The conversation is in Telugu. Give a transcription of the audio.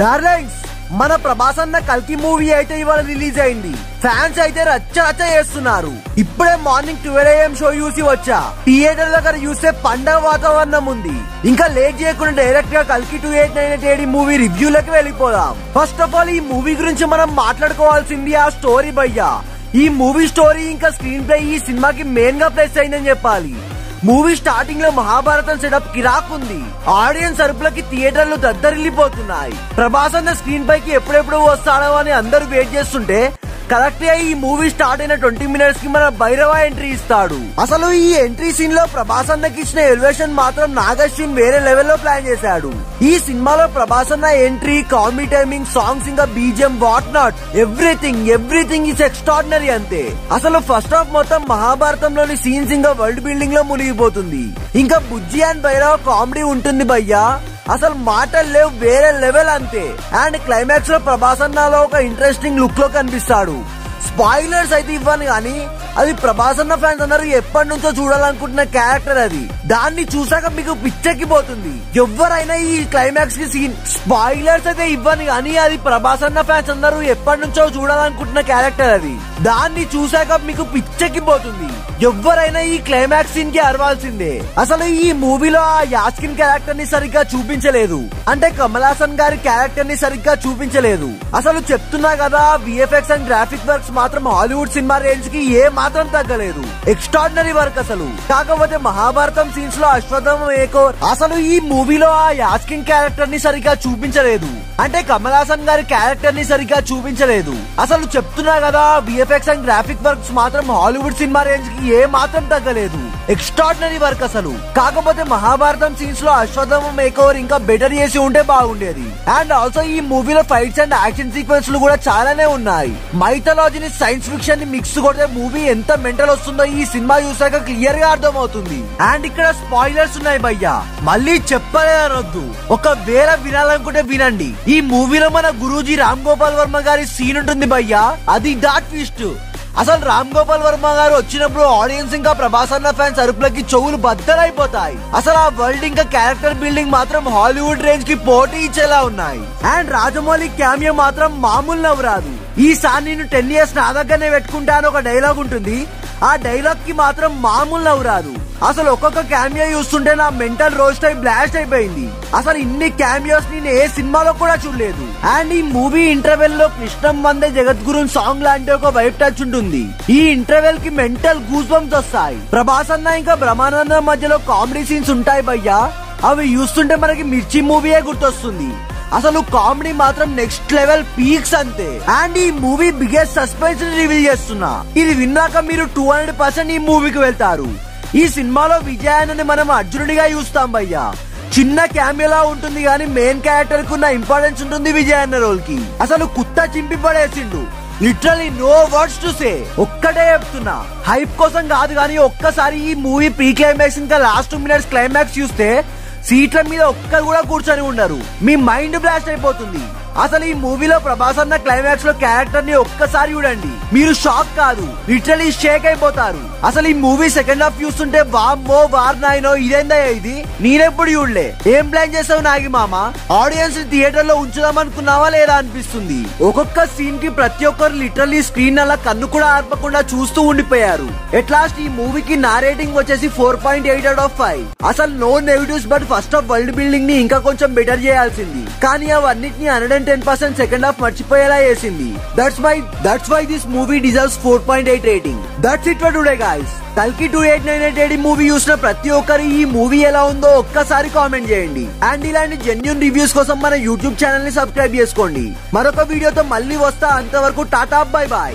డార్లింగ్స్, మన ప్రభాస్ అన్న కల్కి మూవీ అయితే ఇవాళ రిలీజ్ అయింది. ఫ్యాన్స్ అయితే రచ్చ రచ్చ చేస్తున్నారు. ఇప్పుడే మార్నింగ్ 12 AM షో చూసి వచ్చా. థియేటర్ దగ్గర చూస్తే పండగ వాతావరణం ఉంది. ఇంకా లేట్ చేయకుండా డైరెక్ట్ గా కల్కి 2898 మూవీ రివ్యూలోకి వెళ్ళిపోదాం. ఫస్ట్ ఆఫ్ ఆల్ ఈ మూవీ గురించి మనం మాట్లాడుకోవాల్సింది ఆ స్టోరీ భయ్యా. ఈ మూవీ స్టోరీ ఇంకా స్క్రీన్ ప్లే ఈ సినిమాకి మెయిన్ గా ప్లస్ అయిందని చెప్పాలి. మూవీ స్టార్టింగ్ లో మహాభారతం సెటప్ కిరాక్ ఉంది. ఆడియన్స్ అరుపులకి థియేటర్లు దద్దరిల్లిపోతున్నాయి. ప్రభాస్ అన్న స్క్రీన్ పైకి ఎప్పుడెప్పుడు వస్తాడో అని అందరూ వెయిట్ చేస్తుంటే కరెక్ట్ గా ఈ మూవీ స్టార్ట్ అయిన 20 మినిట్స్ కి మన భైరవ ఎంట్రీ ఇస్తాడు. అసలు ఈ ఎంట్రీ సీన్ లో ప్రభాస్ అన్నకి ఇచ్చిన ఎలివేషన్ మాత్రం నాగశ్విన్ వేరే లెవెల్లో ప్లాన్ చేశాడు. ఈ సినిమాలో ప్రభాస్ అన్న ఎంట్రీ, కామెడీ టైమింగ్, సాంగ్స్ ఇంకా BGM what not everything is extraordinary అంతే. అసలు ఫస్ట్ హాఫ్ మొత్తం మహాభారతంలోని సీన్స్ ఇంకా వరల్డ్ బిల్డింగ్ లో మునిగిపోతుంది. ఇంకా బుజ్జి అండ్ భైరవ కామెడీ ఉంటుంది భయ్యా. అసలు మాటలు లేవు, వేరే లెవెల్ అంతే. అండ్ క్లైమాక్స్ లో ప్రభాస్ అన్నలో ఒక ఇంట్రెస్టింగ్ లుక్ లో కనిపిస్తాడు. స్పాయిలర్స్ అయితే ఇవ్వను గానీ అది ప్రభాస్ అన్న ఫ్యాన్స్ అందరూ ఎప్పటి నుంచో చూడాలనుకుంటున్న క్యారెక్టర్ అది. దాన్ని చూసాక మీకు పిచ్చెక్కిపోతుంది. ఎవరైనా ఈ క్లైమాక్స్ కి సీన్ స్పాయిలర్స్ అయితే ఇవ్వను గానీ అది ప్రభాస్ అన్న ఫ్యాన్స్ అందరూ ఎప్పటి నుంచో చూడాలనుకుంటున్న క్యారెక్టర్ అది. దాన్ని చూసాక మీకు పిచ్చెక్కిపోతుంది. ఎవరైనా ఈ క్లైమాక్స్ సీన్ కి అరవాల్సిందే. అసలు ఈ మూవీలో ఆ యాస్కిన్ క్యారెక్టర్ ని సరిగ్గా చూపించలేదు. అంటే కమల్ హాసన్ గారి క్యారెక్టర్ ని సరిగ్గా చూపించలేదు. అసలు చెప్తున్నా కదా, విఎఫ్ఎక్స్ అండ్ గ్రాఫిక్ వర్క్స్ మాత్రం హాలీవుడ్ సినిమా రేంజ్ కి ఏ మాత్రం తగ్గలేదు. ఎక్స్ట్రాడినరీ వర్క్ అసలు. కాకపోతే మహాభారతం సీన్స్ లో అశ్వత్థామ ఏకోర్ అసలు ఈ మూవీలో ఆ యాస్కిన్ క్యారెక్టర్ ని సరిగ్గా చూపించలేదు. అంటే కమల్ హాసన్ గారి క్యారెక్టర్ ని సరిగ్గా చూపించలేదు. అసలు చెప్తున్నా కదా, విఎఫ్ఎక్స్ అండ్ గ్రాఫిక్ వర్క్స్ మాత్రం హాలీవుడ్ సినిమా రేంజ్ కి ఏ మాత్రం తగ్గలేదు. ఎక్స్ట్రాడినరీ వర్క్ అసలు. కాకపోతే మహాభారతం సీన్స్ లో అశ్వత్థామ మేకోవర్ ఇంకా బెటర్ చేసి ఉంటే బాగుండేది. అండ్ ఆల్సో ఈ మూవీలో ఫైట్స్ అండ్ యాక్షన్ సీక్వెన్స్ లు కూడా చాలానే ఉన్నాయి. మైథాలజీని సైన్స్ ఫిక్షన్ ని మిక్స్ కొడితే మూవీ ఎంత మెంటల్ వస్తుందో ఈ సినిమా చూసాక క్లియర్ గా అర్థం అవుతుంది. అండ్ ఇక్కడ స్పాయిలర్స్ ఉన్నాయి భయ్యా, మళ్ళీ చెప్పలేదనొద్దు. ఒకవేళ వినాలనుకుంటే వినండి. ఈ మూవీలో మన గురూజీ రామ్ గోపాల్ వర్మ గారి సీన్ ఉంటుంది భయ్యా, అది డాట్ ట్విస్ట్. అసలు రామ్ గోపాల్ వర్మ గారు వచ్చినప్పుడు ఆడియన్స్ ఇంకా ప్రభాస్ అన్న ఫ్యాన్స్ అరుపులకి చెవులు బద్దలైపోతాయి. అసలు ఆ వరల్డ్ ఇంకా క్యారెక్టర్ బిల్డింగ్ మాత్రం హాలీవుడ్ రేంజ్ కి పోటీ ఇచ్చేలా ఉన్నాయి. అండ్ రాజమౌళి క్యామియో మాత్రం మామూలు నవ్వు రాదు. ఈసారి నేను 10 years నా దగ్గరనే పెట్టుకుంటా అని ఒక డైలాగ్ ఉంటుంది. ఆ డైలాగ్ కి మాత్రం మామూలు నవ్వు రాదు. అసలు ఒక్కొక్క క్యామియో చూస్తుంటే నా మెంటల్ రోస్ట్ అయి బ్లాస్ట్ అయిపోయింది. అసలు ఇన్ని క్యామియోస్ నేను ఏ సినిమాలో కూడా చూడలేదు. అండ్ ఈ మూవీ ఇంటర్వెల్ లో కృష్ణం వందే జగద్గురు సాంగ్ లాంటి ఒక వైబ్ టచ్ ఉంటుంది. ఈ ఇంటర్వెల్ కి మెంటల్ గూస్ బంప్స్ వస్తాయి. ప్రభాస్ అన్న ఇంకా బ్రహ్మానందం మధ్యలో కామెడీ సీన్స్ ఉంటాయి భయ్యా. అవి చూస్తుంటే మనకి మిర్చి మూవీయే గుర్తొస్తుంది. అసలు కామెడీ మాత్రం నెక్స్ట్ లెవెల్ పీక్స్ అంతే. అండ్ ఈ మూవీ బిగ్గెస్ట్ సస్పెన్స్ ని రివీల్ చేస్తున్నా. ఇది విన్నాక మీరు 200% ఈ మూవీకి వెళ్తారు. ఈ సినిమాలో విజయాన్ని మనం అర్జునుడిగా చూస్తాం భయ్యా. చిన్న క్యామియోలా ఉంటుంది కానీ మెయిన్ క్యారెక్టర్ కు ఉన్న ఇంపార్టెన్స్ ఉంటుంది విజయన్న రోల్ కి. అసలు కుత్త చింపి పడేసిండు. Literally no words to say. ఒక్కటే చెప్తున్నా, హైప్ కోసం కాదు కానీ ఒక్కసారి ఈ మూవీ ప్రీ క్లైమాక్స్ ఇంకా లాస్ట్ 2 minutes క్లైమాక్స్ చూస్తే సీట్ల మీద ఒక్కరు కూడా కూర్చొని ఉండరు. మీ మైండ్ బ్లాస్ట్ అయిపోతుంది. అసలు ఈ మూవీలో ప్రభాస్ అన్న క్లైమాక్స్ లో క్యారెక్టర్ ని ఒక్కసారి చూడండి, మీరు షాక్ కాదు, లిటరలీ షేక్ అయిపోతారు. అసలు ఈ మూవీ సెకండ్ హాఫ్ చూస్తుంటే వామ్మో వార్నాయనో ఇదేందా ఇది, నేనెప్పుడు చూడలే. ఏం ప్లాన్ చేసావు నాగి మామ? ఆడియన్స్ ని థియేటర్ లో ఉంచుదాం అనుకున్నావా లేదా అనిపిస్తుంది. ఒక్కొక్క సీన్ కి ప్రతి ఒక్కరు లిటరలీ స్క్రీన్ అలా కన్ను కూడా ఆర్పకుండా చూస్తూ ఉండిపోయారు. ఎట్ లాస్ట్ ఈ మూవీకి నా రేటింగ్ వచ్చేసి 4.8/5. అసలు no negatives, but first half world building ని ఇంకా కొంచెం బెటర్ చేయాల్సింది. కానీ అవన్నిటిని 110% సెకండ్ హాఫ్ మర్చిపోయేలా చేసింది. That's why this movie deserves 4.8 rating. That's it for today guys. కల్కి 2898 మూవీ చూసిన ప్రతి ఒక్కరు ఈ మూవీ ఎలా ఉందో ఒక్కసారి కామెంట్ చేయండి. అండ్ ఇలాంటి జెన్యూన్ రివ్యూస్ కోసం మన యూట్యూబ్ ఛానల్ ని సబ్స్క్రైబ్ చేసుకోండి. మరొక వీడియోతో మళ్ళీ వస్తా. అంతవరకు టాటా బై బాయ్.